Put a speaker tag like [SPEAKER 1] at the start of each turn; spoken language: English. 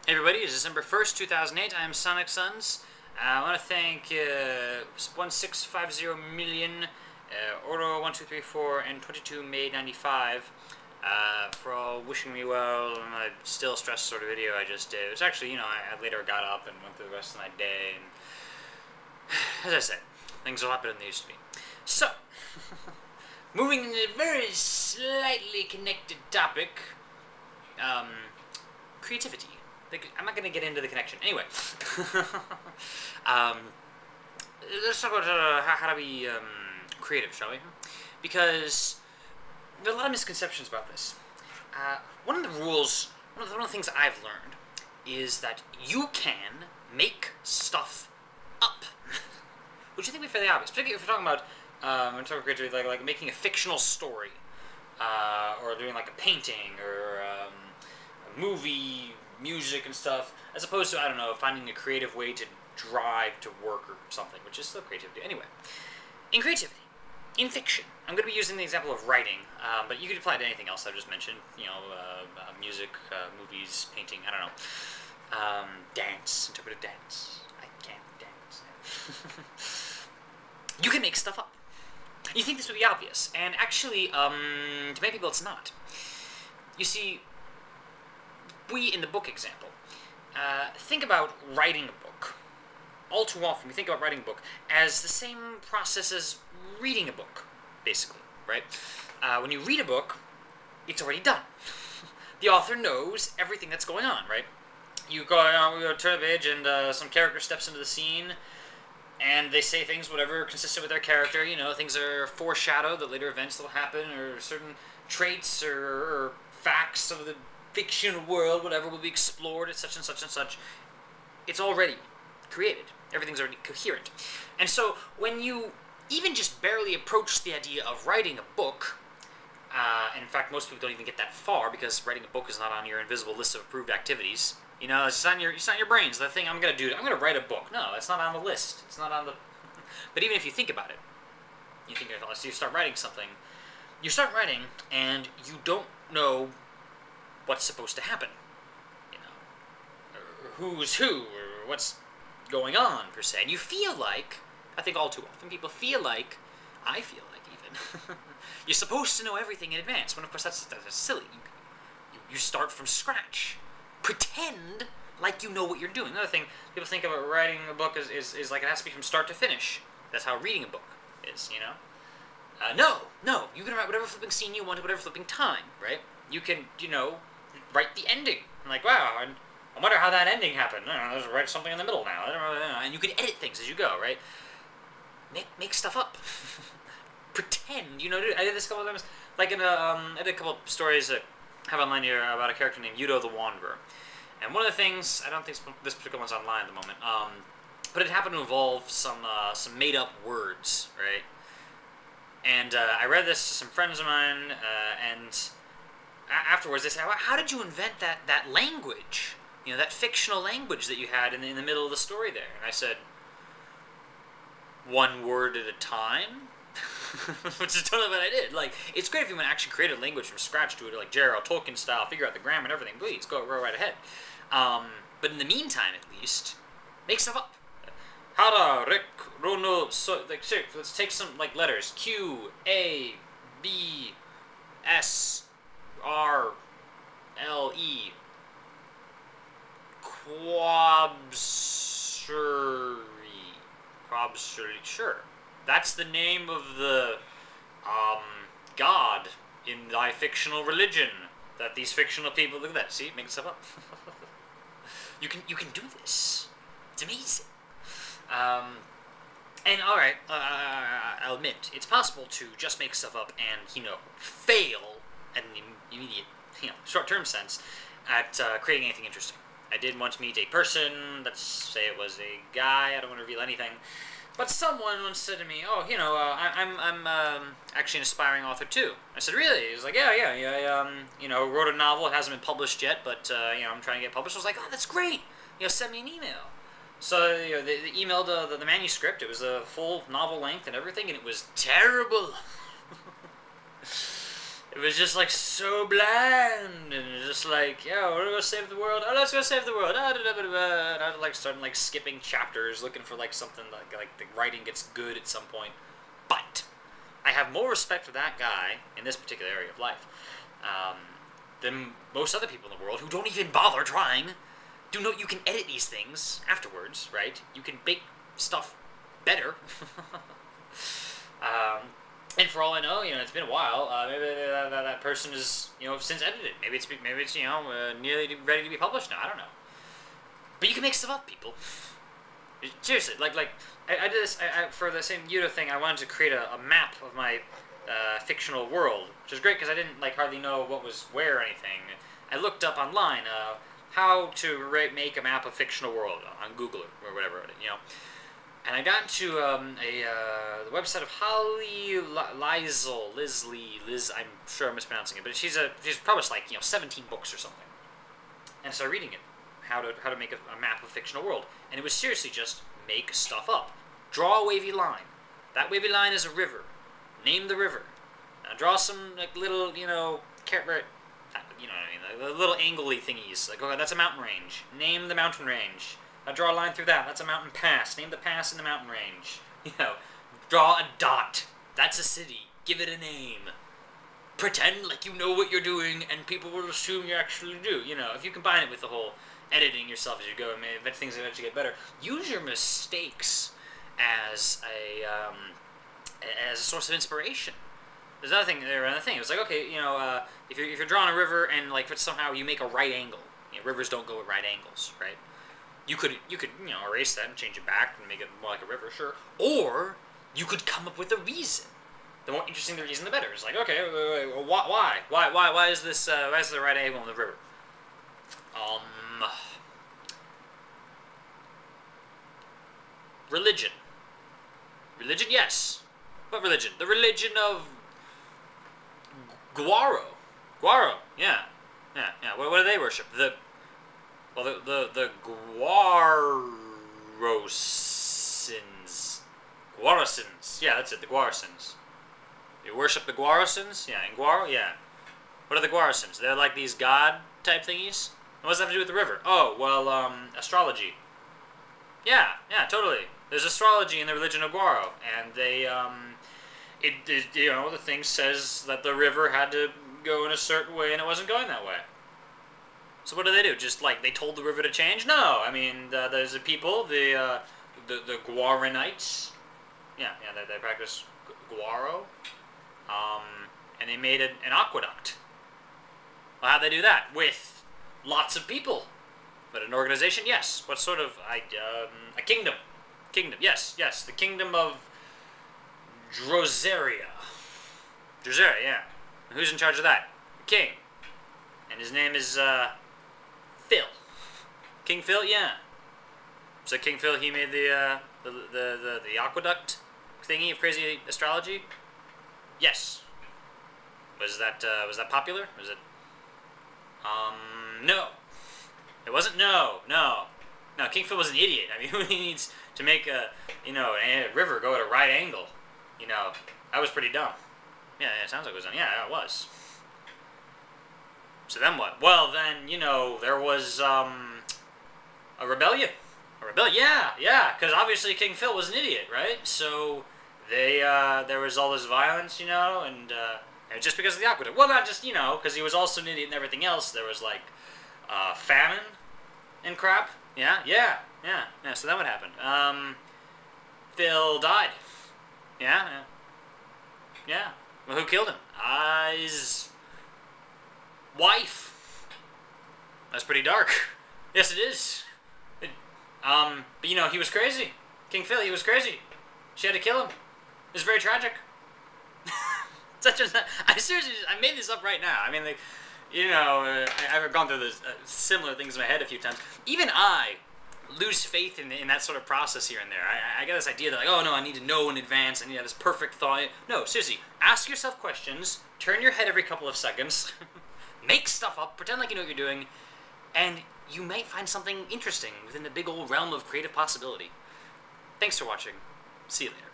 [SPEAKER 1] Hey everybody, it's December 1st, 2008. I am Sonic Sons. I want to thank 1650 million, Oro1234, and 22 May 95 for all wishing me well on a still stress sort of video I just did. It was actually, I later got up and went through the rest of my day, and as I said, things are a lot better than they used to be. So, moving into a very slightly connected topic, creativity. I'm not going to get into the connection. Anyway, let's talk about how to be creative, shall we? Because there are a lot of misconceptions about this. One of the rules, one of the things I've learned is that you can make stuff up, which I think would be fairly obvious, particularly if we're talking about creativity, like making a fictional story, or doing like a painting or a movie, music and stuff, as opposed to, I don't know, finding a creative way to drive to work or something, which is still creativity. Anyway, in creativity, in fiction, I'm going to be using the example of writing, but you could apply it to anything else I've just mentioned, music, movies, painting, I don't know, dance, interpretive dance. I can't dance. You can make stuff up. You think this would be obvious, and actually, to many people it's not. You see, we, in the book example, think about writing a book. All too often, we think about writing a book as the same process as reading a book, basically, right? When you read a book, it's already done. The author knows everything that's going on, right? You go turn the page, and some character steps into the scene, and they say things, whatever, consistent with their character. Things are foreshadowed, that later events will happen, or certain traits or facts of the fiction world, whatever, will be explored at such and such and such. It's already created. Everything's already coherent. And so when you even just barely approach the idea of writing a book, and in fact most people don't even get that far because writing a book is not on your invisible list of approved activities. It's not your brains. The thing I'm going to do, I'm going to write a book. No, that's not on the list. It's not on the... But even if you think about it, you start writing something, you start writing and you don't know what's supposed to happen, or who's who, or what's going on, per se. And you feel like, I think all too often, people feel like, I feel like even, you're supposed to know everything in advance, when of course that's silly. You start from scratch. Pretend like you know what you're doing. Another thing, people think about writing a book is like it has to be from start to finish. That's how reading a book is, No, you can write whatever flipping scene you want at whatever flipping time, right? You can, write the ending. I'm like, wow, I wonder how that ending happened. Let's write something in the middle now. And you can edit things as you go, right? Make stuff up. Pretend. I did this a couple of times. Like I did a couple of stories that I have online here about a character named Yudo the Wanderer. And one of the things, I don't think this particular one's online at the moment, but it happened to involve some made-up words, right? And I read this to some friends of mine, and afterwards they said, how did you invent that language? That fictional language that you had in the middle of the story there. And I said, one word at a time? Which is totally what I did. Like, it's great if you want to actually create a language from scratch, to it like J.R.R. Tolkien style, figure out the grammar and everything, please, go right ahead. But in the meantime, at least, make stuff up. Hara, Rick, Rono, so, like, seriously, let's take some, like, letters. Q, A, B, S, R, L, E. Quabsuri, sure. That's the name of the, god in thy fictional religion that these fictional people, look at that, see, make stuff up. You can do this. It's amazing. And alright, I'll admit, it's possible to just make stuff up and, fail in the immediate, short-term sense at creating anything interesting. I did once meet a person, let's say it was a guy, I don't want to reveal anything, but someone once said to me, oh, I'm actually an aspiring author too. I said, really? He was like, yeah, I wrote a novel, it hasn't been published yet, but, I'm trying to get published. I was like, oh, that's great, send me an email. So, they emailed the manuscript. It was a full novel length and everything, and it was terrible. It was just like so bland, and it was just like, yo, we're gonna go save the world. Oh, let's go save the world. Ah, da, da, da, da, da. And I like starting like skipping chapters, looking for like something like the writing gets good at some point. But I have more respect for that guy in this particular area of life than most other people in the world who don't even bother trying. Do know you can edit these things afterwards, right? You can make stuff better. And for all I know, it's been a while. Maybe that person is, since edited. Maybe it's nearly ready to be published now. I don't know. But you can make stuff up, people. Seriously, like I did this for the same Yudo thing. I wanted to create a map of my fictional world, which is great because I didn't hardly know what was where or anything. I looked up online how to make a map of fictional world on Google or whatever, And I got into the website of Holly Liz. I'm sure I'm mispronouncing it, but she's published 17 books or something. And I started reading it, how to make a map of fictional world, and it was seriously just make stuff up. Draw a wavy line. That wavy line is a river. Name the river. Now draw some little carrot. You know what I mean? The little angle-y thingies. Okay, that's a mountain range. Name the mountain range. Now draw a line through that. That's a mountain pass. Name the pass in the mountain range. Draw a dot. That's a city. Give it a name. Pretend like you know what you're doing, and people will assume you actually do. If you combine it with the whole editing yourself as you go, things eventually get better. Use your mistakes as a source of inspiration. There's another thing. It was like, okay, if you're drawing a river and if somehow you make a right angle, rivers don't go at right angles, right? You could erase that and change it back and make it more like a river, sure. Or you could come up with a reason. The more interesting the reason, the better. It's like, okay, why is this why is the right angle in the river? Religion. Religion, yes. What religion? The religion of Guaro. Guaro, yeah. What do they worship? The Guarosins. Guarosins. Yeah, that's it, the Guarosins. You worship the Guarosins? Yeah, in Guaro? Yeah. What are the Guarosins? They're like these god-type thingies? What does that have to do with the river? Oh, well, astrology. Yeah, totally. There's astrology in the religion of Guaro, and they, the thing says that the river had to go in a certain way, and it wasn't going that way. So what do? Just they told the river to change? No, I mean there's the people, the Guaranites. Yeah, they practice Guaro, and they made an aqueduct. Well, how'd they do that? With lots of people. But an organization, yes. What sort of a kingdom? Kingdom, yes. The kingdom of Droseria. Droseria, yeah. And who's in charge of that? The king. And his name is Phil. King Phil, yeah. So King Phil, he made the aqueduct thingy of crazy astrology. Yes. Was that popular? Was it? No. It wasn't. No. King Phil was an idiot. I mean, who needs to make a river go at a right angle? That was pretty dumb. Yeah, it sounds like it was dumb. Yeah, it was. So then what? Well, then, there was, a rebellion. A rebellion, yeah, because obviously King Phil was an idiot, right? So, there was all this violence, and just because of the aqueduct. Well, not just, because he was also an idiot and everything else. There was, famine and crap. Yeah, so then what happened? Phil died. Yeah. Well, who killed him? His wife. That's pretty dark. Yes, it is. But he was crazy. King Phil, he was crazy. She had to kill him. It was very tragic. I seriously, I made this up right now. I mean, I've gone through this similar things in my head a few times. Even I lose faith in that sort of process here and there. I get this idea that oh no, I need to know in advance. I need to have this perfect thought. No, seriously, ask yourself questions. Turn your head every couple of seconds. Make stuff up. Pretend like you know what you're doing, and you might find something interesting within the big old realm of creative possibility. Thanks for watching. See you later.